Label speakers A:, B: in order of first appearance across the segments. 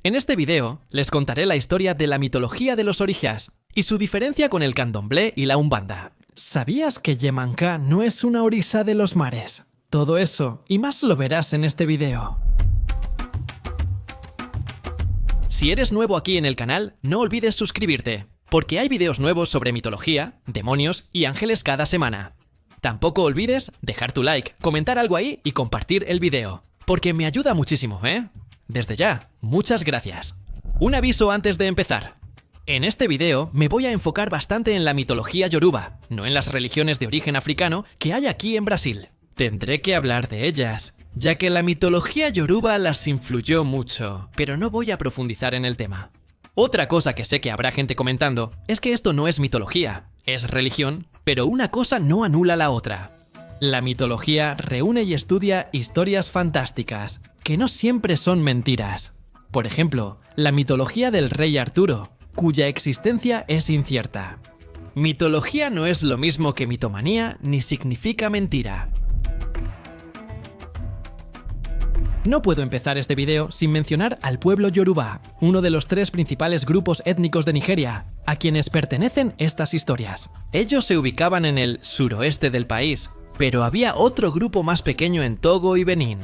A: En este video les contaré la historia de la mitología de los orishas y su diferencia con el candomblé y la umbanda. ¿Sabías que Yemanjá no es una orisha de los mares? Todo eso y más lo verás en este video. Si eres nuevo aquí en el canal, no olvides suscribirte, porque hay videos nuevos sobre mitología, demonios y ángeles cada semana. Tampoco olvides dejar tu like, comentar algo ahí y compartir el video, porque me ayuda muchísimo, ¿eh? Desde ya, muchas gracias. Un aviso antes de empezar. En este video me voy a enfocar bastante en la mitología yoruba, no en las religiones de origen africano que hay aquí en Brasil. Tendré que hablar de ellas, ya que la mitología yoruba las influyó mucho, pero no voy a profundizar en el tema. Otra cosa que sé que habrá gente comentando es que esto no es mitología, es religión, pero una cosa no anula la otra. La mitología reúne y estudia historias fantásticas, que no siempre son mentiras. Por ejemplo, la mitología del rey Arturo, cuya existencia es incierta. Mitología no es lo mismo que mitomanía ni significa mentira. No puedo empezar este video sin mencionar al pueblo yoruba, uno de los 3 principales grupos étnicos de Nigeria, a quienes pertenecen estas historias. Ellos se ubicaban en el suroeste del país, pero había otro grupo más pequeño en Togo y Benín.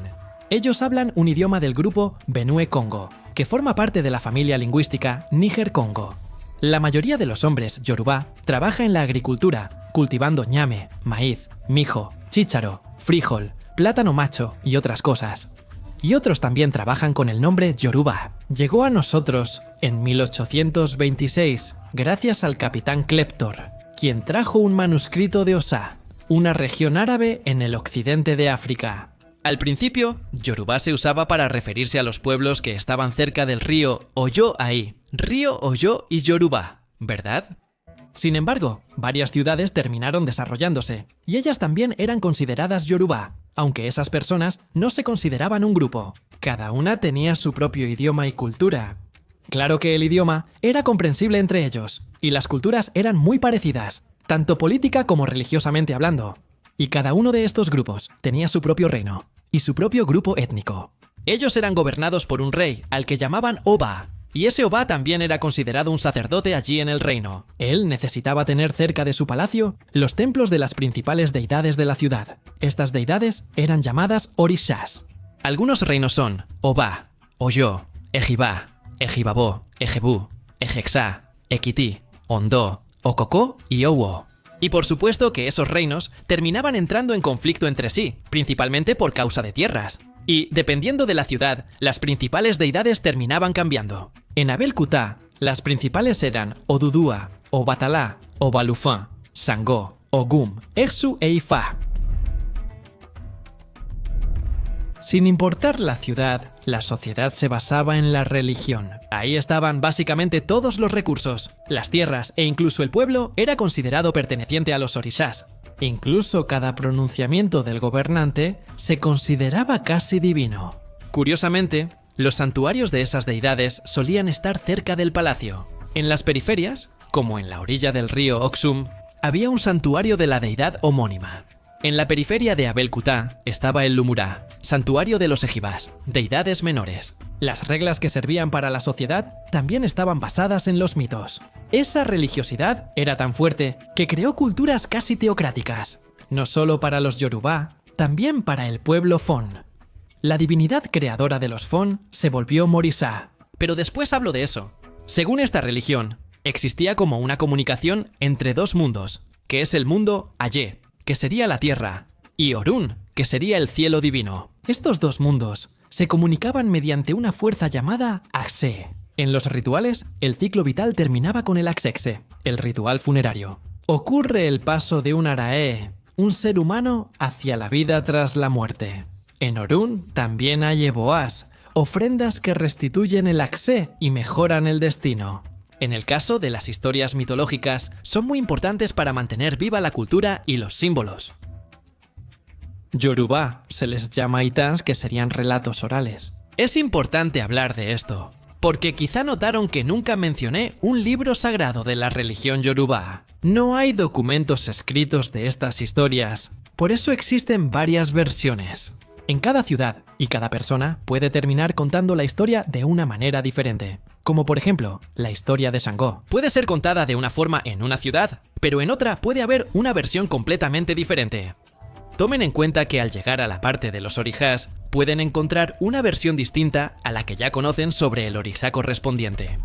A: Ellos hablan un idioma del grupo Benue-Congo, que forma parte de la familia lingüística Níger-Congo. La mayoría de los hombres yoruba trabaja en la agricultura, cultivando ñame, maíz, mijo, chícharo, frijol, plátano macho y otras cosas. Y otros también trabajan con el nombre Yoruba. Llegó a nosotros en 1826 gracias al capitán Kleptor, quien trajo un manuscrito de Osa, una región árabe en el occidente de África. Al principio, Yoruba se usaba para referirse a los pueblos que estaban cerca del río Oyo ahí, río Oyo y Yoruba, ¿verdad? Sin embargo, varias ciudades terminaron desarrollándose, y ellas también eran consideradas Yoruba, aunque esas personas no se consideraban un grupo. Cada una tenía su propio idioma y cultura. Claro que el idioma era comprensible entre ellos, y las culturas eran muy parecidas, tanto política como religiosamente hablando. Y cada uno de estos grupos tenía su propio reino, y su propio grupo étnico. Ellos eran gobernados por un rey, al que llamaban Oba, y ese Oba también era considerado un sacerdote allí en el reino. Él necesitaba tener cerca de su palacio los templos de las principales deidades de la ciudad. Estas deidades eran llamadas orishas. Algunos reinos son Oba, Oyo, Ejibá, Ejibabó, Ejebú, Ejexá, Ekiti, Ondo, Okoko y Owo. Y por supuesto que esos reinos terminaban entrando en conflicto entre sí, principalmente por causa de tierras. Y, dependiendo de la ciudad, las principales deidades terminaban cambiando. En Abel-Kutá, las principales eran Odudua, Obatalá, Obalufán, Sangó, Ogum, Exu e Ifá. Sin importar la ciudad, la sociedad se basaba en la religión. Ahí estaban básicamente todos los recursos. Las tierras e incluso el pueblo era considerado perteneciente a los orishas. Incluso cada pronunciamiento del gobernante se consideraba casi divino. Curiosamente, los santuarios de esas deidades solían estar cerca del palacio. En las periferias, como en la orilla del río Oxum, había un santuario de la deidad homónima. En la periferia de Abel-Kutá estaba el Lumurá, santuario de los ejibás, deidades menores. Las reglas que servían para la sociedad también estaban basadas en los mitos. Esa religiosidad era tan fuerte que creó culturas casi teocráticas, no solo para los Yoruba, también para el pueblo Fon. La divinidad creadora de los Fon se volvió Morisa, pero después hablo de eso. Según esta religión, existía como una comunicación entre dos mundos, que es el mundo Ayé, que sería la tierra, y Orun, que sería el cielo divino. Estos dos mundos se comunicaban mediante una fuerza llamada Axe. En los rituales, el ciclo vital terminaba con el Axexe, el ritual funerario. Ocurre el paso de un Arae, un ser humano, hacia la vida tras la muerte. En Orun también hay Eboas, ofrendas que restituyen el Axe y mejoran el destino. En el caso de las historias mitológicas, son muy importantes para mantener viva la cultura y los símbolos. Yoruba se les llama itans, que serían relatos orales. Es importante hablar de esto, porque quizá notaron que nunca mencioné un libro sagrado de la religión yoruba. No hay documentos escritos de estas historias, por eso existen varias versiones. En cada ciudad y cada persona puede terminar contando la historia de una manera diferente. Como por ejemplo, la historia de Shango. Puede ser contada de una forma en una ciudad, pero en otra puede haber una versión completamente diferente. Tomen en cuenta que al llegar a la parte de los orishas, pueden encontrar una versión distinta a la que ya conocen sobre el orisha correspondiente.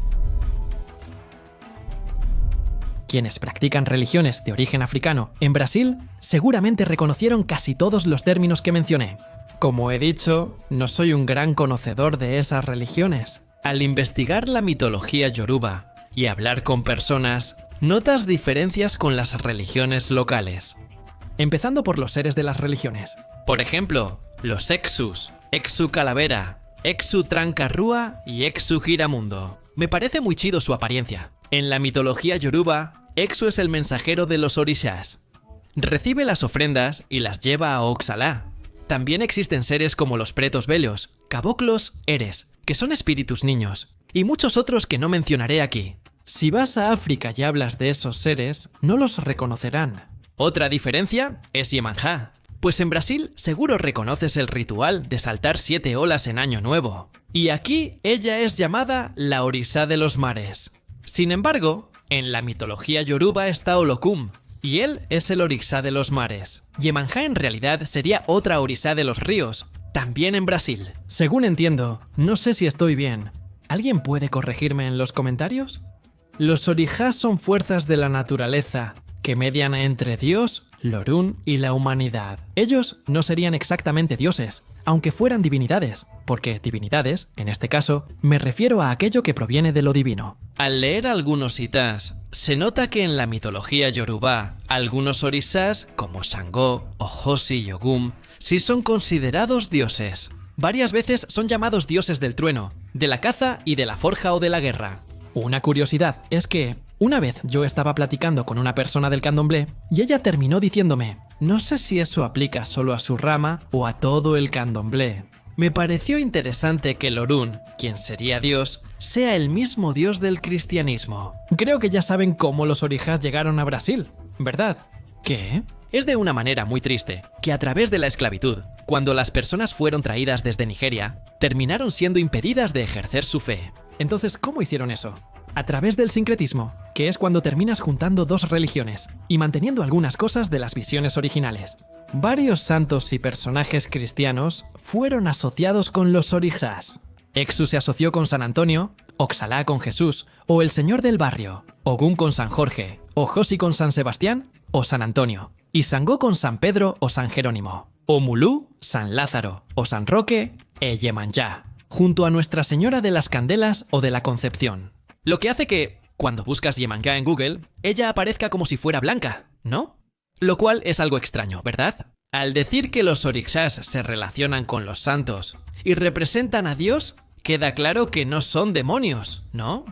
A: Quienes practican religiones de origen africano en Brasil seguramente reconocieron casi todos los términos que mencioné. Como he dicho, no soy un gran conocedor de esas religiones. Al investigar la mitología yoruba y hablar con personas, notas diferencias con las religiones locales. Empezando por los seres de las religiones. Por ejemplo, los Exus, Exu Calavera, Exu Trancarrúa y Exu Giramundo. Me parece muy chido su apariencia. En la mitología yoruba, Exu es el mensajero de los orishas. Recibe las ofrendas y las lleva a Oxalá. También existen seres como los pretos bellos, caboclos, eres, que son espíritus niños, y muchos otros que no mencionaré aquí. Si vas a África y hablas de esos seres, no los reconocerán. Otra diferencia es Iemanjá, pues en Brasil seguro reconoces el ritual de saltar 7 olas en Año Nuevo. Y aquí ella es llamada la Orisha de los mares. Sin embargo, en la mitología yoruba está Olokun, y él es el orisha de los mares. Iemanjá en realidad sería otra orisha de los ríos, también en Brasil. Según entiendo, no sé si estoy bien. ¿Alguien puede corregirme en los comentarios? Los orishas son fuerzas de la naturaleza, que median entre Dios, Lorun y la humanidad. Ellos no serían exactamente dioses, aunque fueran divinidades, porque divinidades, en este caso, me refiero a aquello que proviene de lo divino. Al leer algunos citas, se nota que en la mitología yoruba, algunos orishas, como Shango, Ojosi y Ogum, sí son considerados dioses. Varias veces son llamados dioses del trueno, de la caza y de la forja o de la guerra. Una curiosidad es que una vez yo estaba platicando con una persona del candomblé y ella terminó diciéndome, no sé si eso aplica solo a su rama o a todo el candomblé. Me pareció interesante que Lorun, quien sería Dios, sea el mismo Dios del cristianismo. Creo que ya saben cómo los orishas llegaron a Brasil, ¿verdad? ¿Qué? Es de una manera muy triste que a través de la esclavitud, cuando las personas fueron traídas desde Nigeria, terminaron siendo impedidas de ejercer su fe. Entonces, ¿cómo hicieron eso? A través del sincretismo, que es cuando terminas juntando dos religiones y manteniendo algunas cosas de las visiones originales. Varios santos y personajes cristianos fueron asociados con los orishas. Exu se asoció con San Antonio, Oxalá con Jesús o el Señor del Barrio, Ogún con San Jorge, Ojosi con San Sebastián o San Antonio, y Sangó con San Pedro o San Jerónimo, o Mulú, San Lázaro o San Roque e Yemanjá, junto a Nuestra Señora de las Candelas o de la Concepción. Lo que hace que, cuando buscas Yemanjá en Google, ella aparezca como si fuera blanca, ¿no? Lo cual es algo extraño, ¿verdad? Al decir que los orishas se relacionan con los santos y representan a Dios, queda claro que no son demonios, ¿no?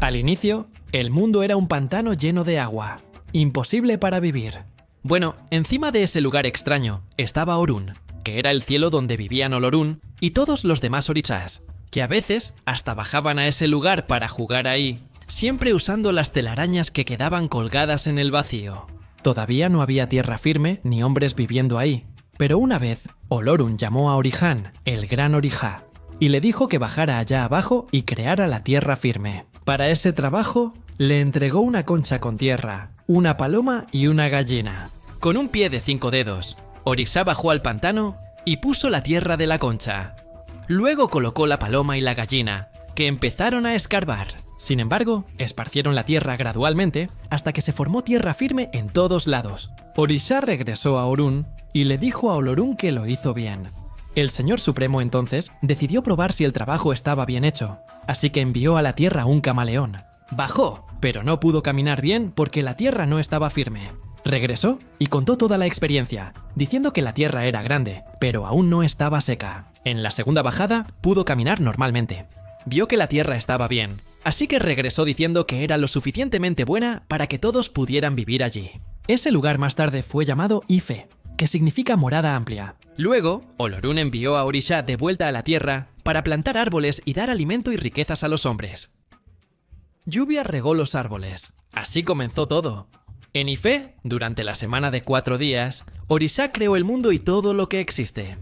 A: Al inicio, el mundo era un pantano lleno de agua, imposible para vivir. Bueno, encima de ese lugar extraño estaba Orun, que era el cielo donde vivían Olorun y todos los demás orishas, que a veces hasta bajaban a ese lugar para jugar ahí, siempre usando las telarañas que quedaban colgadas en el vacío. Todavía no había tierra firme ni hombres viviendo ahí, pero una vez Olorun llamó a Orihan, el gran orishá, y le dijo que bajara allá abajo y creara la tierra firme. Para ese trabajo, le entregó una concha con tierra, una paloma y una gallina. Con un pie de 5 dedos, Orishá bajó al pantano y puso la tierra de la concha. Luego colocó la paloma y la gallina, que empezaron a escarbar. Sin embargo, esparcieron la tierra gradualmente hasta que se formó tierra firme en todos lados. Orishá regresó a Orun y le dijo a Olorun que lo hizo bien. El Señor Supremo entonces decidió probar si el trabajo estaba bien hecho, así que envió a la tierra un camaleón. Bajó, pero no pudo caminar bien porque la tierra no estaba firme. Regresó y contó toda la experiencia, diciendo que la tierra era grande, pero aún no estaba seca. En la segunda bajada pudo caminar normalmente. Vio que la tierra estaba bien, así que regresó diciendo que era lo suficientemente buena para que todos pudieran vivir allí. Ese lugar más tarde fue llamado Ife, que significa morada amplia. Luego, Olorun envió a Orishá de vuelta a la tierra para plantar árboles y dar alimento y riquezas a los hombres. Lluvia regó los árboles. Así comenzó todo. En Ife, durante la semana de 4 días, Orishá creó el mundo y todo lo que existe.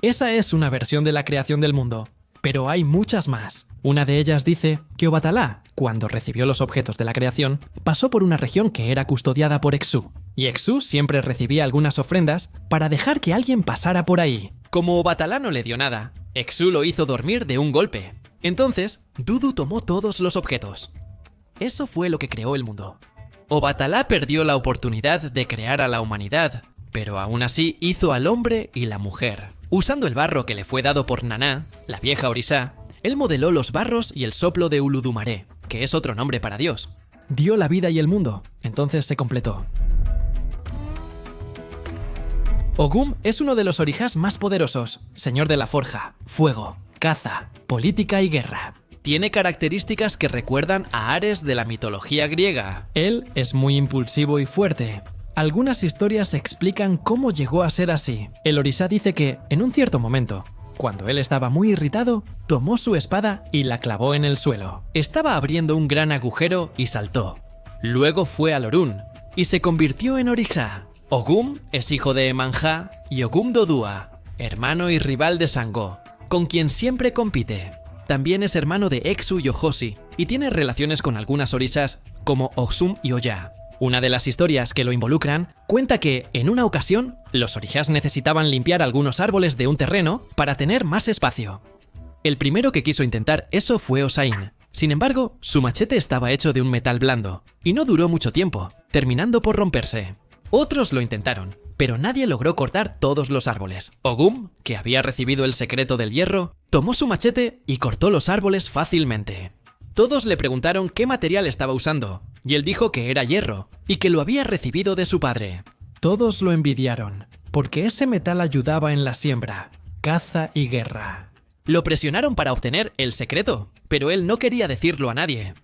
A: Esa es una versión de la creación del mundo, pero hay muchas más. Una de ellas dice que Obatalá, cuando recibió los objetos de la creación, pasó por una región que era custodiada por Exu, y Exu siempre recibía algunas ofrendas para dejar que alguien pasara por ahí. Como Obatalá no le dio nada, Exu lo hizo dormir de un golpe. Entonces, Dudu tomó todos los objetos. Eso fue lo que creó el mundo. Obatalá perdió la oportunidad de crear a la humanidad, pero aún así hizo al hombre y la mujer. Usando el barro que le fue dado por Naná, la vieja Orishá, él modeló los barros y el soplo de Uludumaré, que es otro nombre para Dios. Dio la vida y el mundo, entonces se completó. Ogum es uno de los orishás más poderosos, señor de la forja, fuego, caza, política y guerra. Tiene características que recuerdan a Ares de la mitología griega. Él es muy impulsivo y fuerte. Algunas historias explican cómo llegó a ser así. El orishá dice que, en un cierto momento, cuando él estaba muy irritado, tomó su espada y la clavó en el suelo. Estaba abriendo un gran agujero y saltó. Luego fue al Orún y se convirtió en orishá. Ogum es hijo de Emanjá y Ogum Dodua, hermano y rival de Sangó, con quien siempre compite. También es hermano de Exu y Ojosi y tiene relaciones con algunas orishás como Oxum y Oya. Una de las historias que lo involucran cuenta que, en una ocasión, los orishás necesitaban limpiar algunos árboles de un terreno para tener más espacio. El primero que quiso intentar eso fue Osain. Sin embargo, su machete estaba hecho de un metal blando y no duró mucho tiempo, terminando por romperse. Otros lo intentaron, pero nadie logró cortar todos los árboles. Ogum, que había recibido el secreto del hierro, tomó su machete y cortó los árboles fácilmente. Todos le preguntaron qué material estaba usando, y él dijo que era hierro, y que lo había recibido de su padre. Todos lo envidiaron, porque ese metal ayudaba en la siembra, caza y guerra. Lo presionaron para obtener el secreto, pero él no quería decirlo a nadie.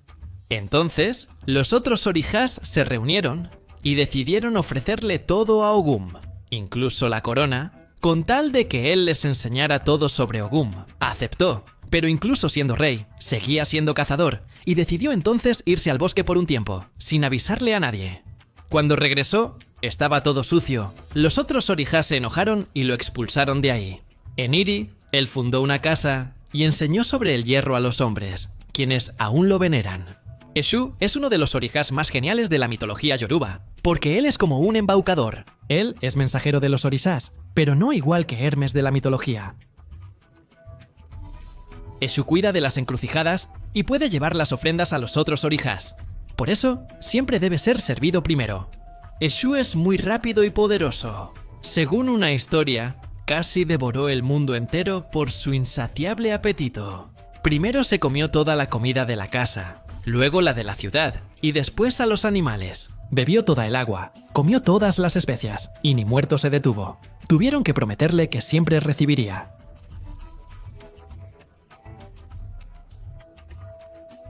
A: Entonces, los otros orishás se reunieron y decidieron ofrecerle todo a Ogum, incluso la corona, con tal de que él les enseñara todo sobre Ogum. Aceptó, pero incluso siendo rey, seguía siendo cazador, y decidió entonces irse al bosque por un tiempo, sin avisarle a nadie. Cuando regresó, estaba todo sucio. Los otros orishás se enojaron y lo expulsaron de ahí. En Iri, él fundó una casa y enseñó sobre el hierro a los hombres, quienes aún lo veneran. Eshu es uno de los orishás más geniales de la mitología yoruba, porque él es como un embaucador. Él es mensajero de los orishás, pero no igual que Hermes de la mitología. Eshu cuida de las encrucijadas y puede llevar las ofrendas a los otros orishás. Por eso, siempre debe ser servido primero. Eshu es muy rápido y poderoso. Según una historia, casi devoró el mundo entero por su insaciable apetito. Primero se comió toda la comida de la casa, luego la de la ciudad, y después a los animales. Bebió toda el agua, comió todas las especias, y ni muerto se detuvo. Tuvieron que prometerle que siempre recibiría.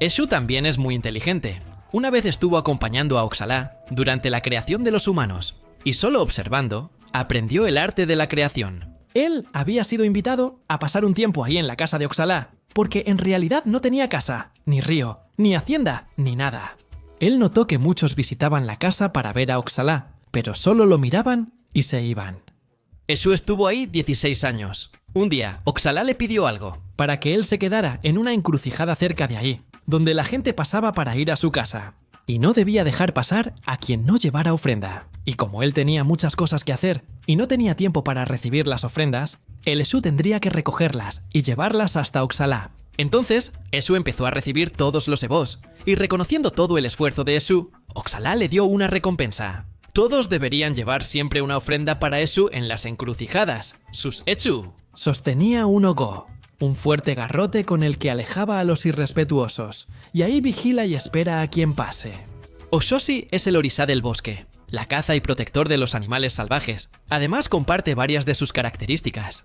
A: Eshu también es muy inteligente. Una vez estuvo acompañando a Oxalá durante la creación de los humanos, y solo observando, aprendió el arte de la creación. Él había sido invitado a pasar un tiempo ahí en la casa de Oxalá, porque en realidad no tenía casa, ni río, ni hacienda, ni nada. Él notó que muchos visitaban la casa para ver a Oxalá, pero solo lo miraban y se iban. Eshu estuvo ahí 16 años. Un día, Oxalá le pidió algo, para que él se quedara en una encrucijada cerca de ahí, donde la gente pasaba para ir a su casa. Y no debía dejar pasar a quien no llevara ofrenda. Y como él tenía muchas cosas que hacer y no tenía tiempo para recibir las ofrendas, el Eshu tendría que recogerlas y llevarlas hasta Oxalá. Entonces, Eshu empezó a recibir todos los ebos, y reconociendo todo el esfuerzo de Eshu, Oxalá le dio una recompensa. Todos deberían llevar siempre una ofrenda para Eshu en las encrucijadas, sus Eshu. Sostenía un ogo, un fuerte garrote con el que alejaba a los irrespetuosos, y ahí vigila y espera a quien pase. Oshosi es el orishá del bosque, la caza y protector de los animales salvajes. Además comparte varias de sus características.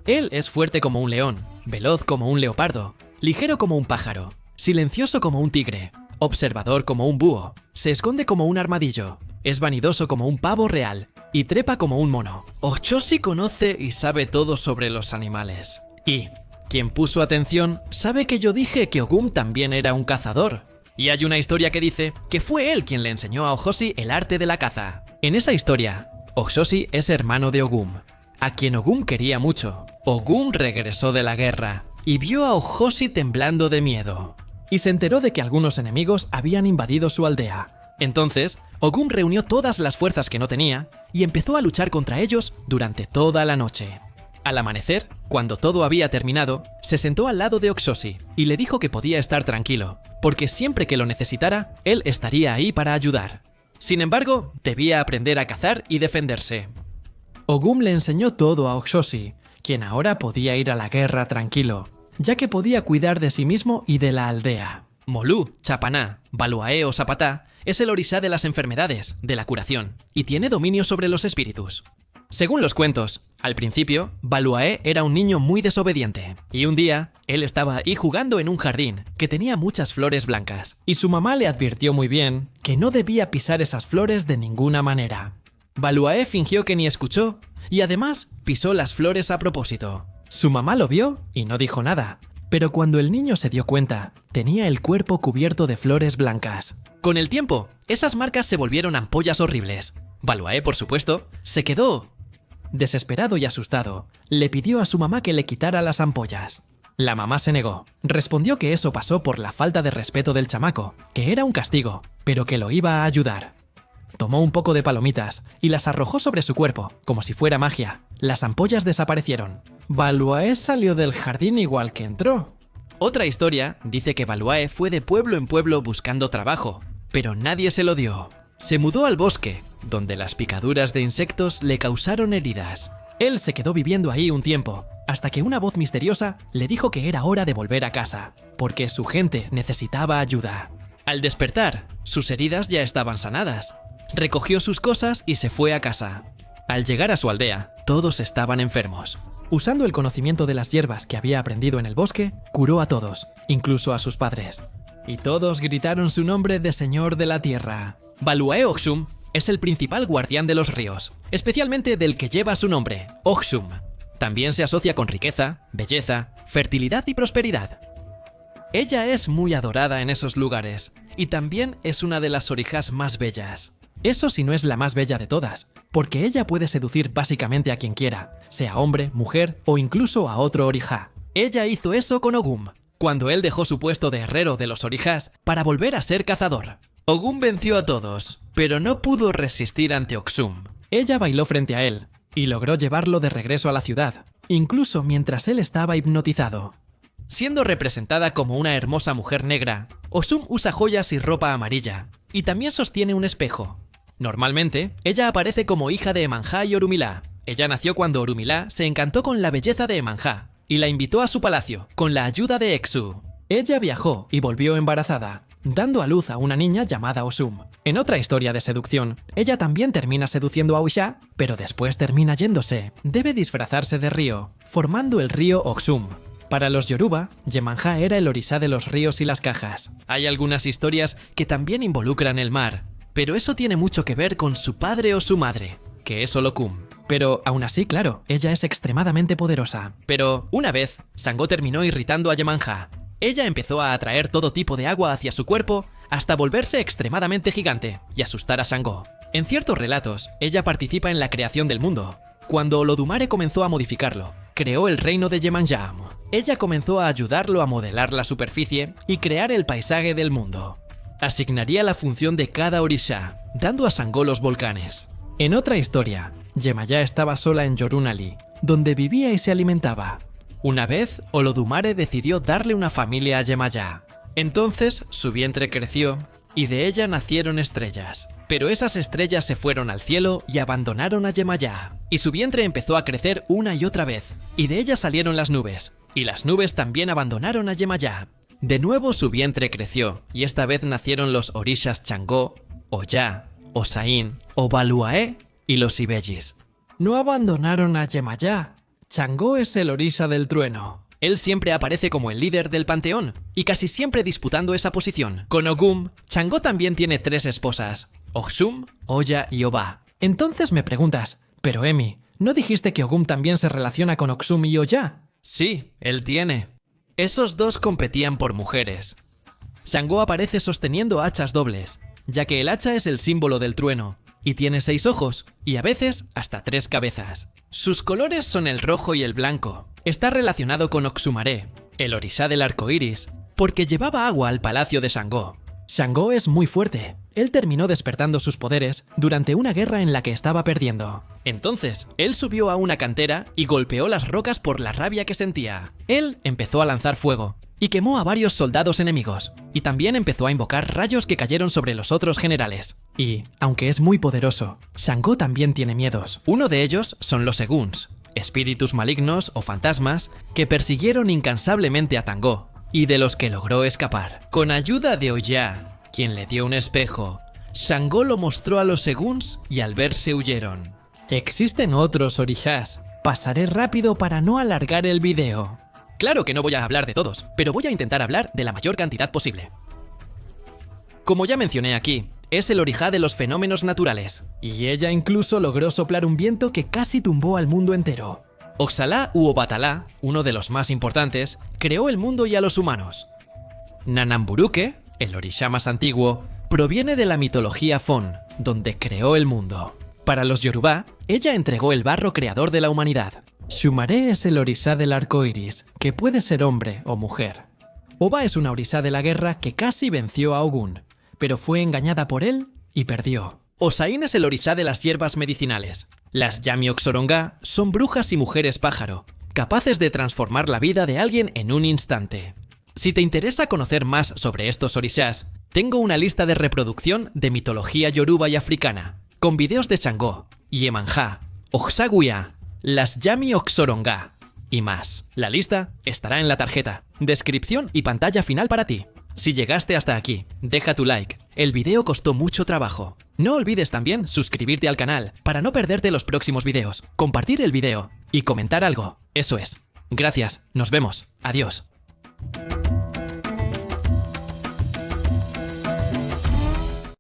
A: Él es fuerte como un león, veloz como un leopardo, ligero como un pájaro, silencioso como un tigre, observador como un búho, se esconde como un armadillo, es vanidoso como un pavo real y trepa como un mono. Oshosi conoce y sabe todo sobre los animales. Y quien puso atención sabe que yo dije que Ogum también era un cazador. Y hay una historia que dice que fue él quien le enseñó a Ojosi el arte de la caza. En esa historia, Ojosi es hermano de Ogum, a quien Ogum quería mucho. Ogum regresó de la guerra y vio a Ojosi temblando de miedo. Y se enteró de que algunos enemigos habían invadido su aldea. Entonces, Ogum reunió todas las fuerzas que no tenía y empezó a luchar contra ellos durante toda la noche. Al amanecer, cuando todo había terminado, se sentó al lado de Oxosi y le dijo que podía estar tranquilo, porque siempre que lo necesitara, él estaría ahí para ayudar. Sin embargo, debía aprender a cazar y defenderse. Ogum le enseñó todo a Oxosi, quien ahora podía ir a la guerra tranquilo, ya que podía cuidar de sí mismo y de la aldea. Molú, Chapaná, Baluae o Zapatá es el orixá de las enfermedades, de la curación, y tiene dominio sobre los espíritus. Según los cuentos, al principio, Baluae era un niño muy desobediente, y un día, él estaba ahí jugando en un jardín que tenía muchas flores blancas, y su mamá le advirtió muy bien que no debía pisar esas flores de ninguna manera. Baluae fingió que ni escuchó, y además pisó las flores a propósito. Su mamá lo vio y no dijo nada, pero cuando el niño se dio cuenta, tenía el cuerpo cubierto de flores blancas. Con el tiempo, esas marcas se volvieron ampollas horribles. Baluae, por supuesto, se quedó desesperado y asustado, le pidió a su mamá que le quitara las ampollas. La mamá se negó. Respondió que eso pasó por la falta de respeto del chamaco, que era un castigo, pero que lo iba a ayudar. Tomó un poco de palomitas y las arrojó sobre su cuerpo, como si fuera magia. Las ampollas desaparecieron. Baluae salió del jardín igual que entró. Otra historia dice que Baluae fue de pueblo en pueblo buscando trabajo, pero nadie se lo dio. Se mudó al bosque, donde las picaduras de insectos le causaron heridas. Él se quedó viviendo ahí un tiempo, hasta que una voz misteriosa le dijo que era hora de volver a casa, porque su gente necesitaba ayuda. Al despertar, sus heridas ya estaban sanadas. Recogió sus cosas y se fue a casa. Al llegar a su aldea, todos estaban enfermos. Usando el conocimiento de las hierbas que había aprendido en el bosque, curó a todos, incluso a sus padres. Y todos gritaron su nombre de Señor de la Tierra. Baluae Oxum es el principal guardián de los ríos, especialmente del que lleva su nombre, Oxum. También se asocia con riqueza, belleza, fertilidad y prosperidad. Ella es muy adorada en esos lugares, y también es una de las orixás más bellas. Eso si no es la más bella de todas, porque ella puede seducir básicamente a quien quiera, sea hombre, mujer o incluso a otro orixá. Ella hizo eso con Ogum, cuando él dejó su puesto de herrero de los orixás para volver a ser cazador. Ogum venció a todos, pero no pudo resistir ante Oxum. Ella bailó frente a él y logró llevarlo de regreso a la ciudad, incluso mientras él estaba hipnotizado. Siendo representada como una hermosa mujer negra, Oxum usa joyas y ropa amarilla, y también sostiene un espejo. Normalmente, ella aparece como hija de Emanjá y Orumilá. Ella nació cuando Orumilá se encantó con la belleza de Emanjá y la invitó a su palacio con la ayuda de Exu. Ella viajó y volvió embarazada, dando a luz a una niña llamada Oxum. En otra historia de seducción, ella también termina seduciendo a Uxá, pero después termina yéndose. Debe disfrazarse de río, formando el río Oxum. Para los Yoruba, Yemanjá era el orixá de los ríos y las cajas. Hay algunas historias que también involucran el mar, pero eso tiene mucho que ver con su padre o su madre, que es Olokun. Pero aún así, claro, ella es extremadamente poderosa. Pero una vez, Sangó terminó irritando a Yemanjá. Ella empezó a atraer todo tipo de agua hacia su cuerpo hasta volverse extremadamente gigante y asustar a Sangó. En ciertos relatos, ella participa en la creación del mundo. Cuando Olodumare comenzó a modificarlo, creó el reino de Yemanjá. Ella comenzó a ayudarlo a modelar la superficie y crear el paisaje del mundo. Asignaría la función de cada orixá, dando a Sangó los volcanes. En otra historia, Yemayá estaba sola en Yorunali, donde vivía y se alimentaba. Una vez, Olodumare decidió darle una familia a Yemayá. Entonces, su vientre creció, y de ella nacieron estrellas. Pero esas estrellas se fueron al cielo y abandonaron a Yemayá. Y su vientre empezó a crecer una y otra vez, y de ella salieron las nubes. Y las nubes también abandonaron a Yemayá. De nuevo su vientre creció, y esta vez nacieron los orishas Changó, Oyá, Osaín, Obaluae y los Ibellis. No abandonaron a Yemayá. Changó es el orisha del trueno. Él siempre aparece como el líder del panteón, y casi siempre disputando esa posición. Con Ogum, Changó también tiene 3 esposas, Oxum, Oya y Obá. Entonces me preguntas, pero Emi, ¿no dijiste que Ogum también se relaciona con Oxum y Oyá? Sí, él tiene. Esos dos competían por mujeres. Shango aparece sosteniendo hachas dobles, ya que el hacha es el símbolo del trueno, y tiene 6 ojos, y a veces hasta 3 cabezas. Sus colores son el rojo y el blanco. Está relacionado con Oxumaré, el orishá del arco iris, porque llevaba agua al palacio de Shango. Shango es muy fuerte. Él terminó despertando sus poderes durante una guerra en la que estaba perdiendo. Entonces, él subió a una cantera y golpeó las rocas por la rabia que sentía. Él empezó a lanzar fuego y quemó a varios soldados enemigos, y también empezó a invocar rayos que cayeron sobre los otros generales. Y, aunque es muy poderoso, Shango también tiene miedos. Uno de ellos son los Eguns, espíritus malignos o fantasmas que persiguieron incansablemente a Tango, y de los que logró escapar. Con ayuda de Oya, quien le dio un espejo, Shango lo mostró a los Eguns y al verse huyeron. Existen otros orishás. Pasaré rápido para no alargar el video. Claro que no voy a hablar de todos, pero voy a intentar hablar de la mayor cantidad posible. Como ya mencioné aquí, es el orishá de los fenómenos naturales, y ella incluso logró soplar un viento que casi tumbó al mundo entero. Oxalá u Obatalá, uno de los más importantes, creó el mundo y a los humanos. Nanamburuke, el orishá más antiguo, proviene de la mitología Fon, donde creó el mundo. Para los Yorubá, ella entregó el barro creador de la humanidad. Shumaré es el orishá del arco iris, que puede ser hombre o mujer. Oba es una orishá de la guerra que casi venció a Ogun, pero fue engañada por él y perdió. Osain es el orishá de las hierbas medicinales. Las Yami Oxorongá son brujas y mujeres pájaro, capaces de transformar la vida de alguien en un instante. Si te interesa conocer más sobre estos orishás, tengo una lista de reproducción de mitología yoruba y africana, con videos de Shango, Yemanjá, Oxaguiá, las Yami Oxorongá y más. La lista estará en la tarjeta, descripción y pantalla final para ti. Si llegaste hasta aquí, deja tu like. El video costó mucho trabajo. No olvides también suscribirte al canal para no perderte los próximos videos, compartir el video y comentar algo. Eso es. Gracias, nos vemos. Adiós.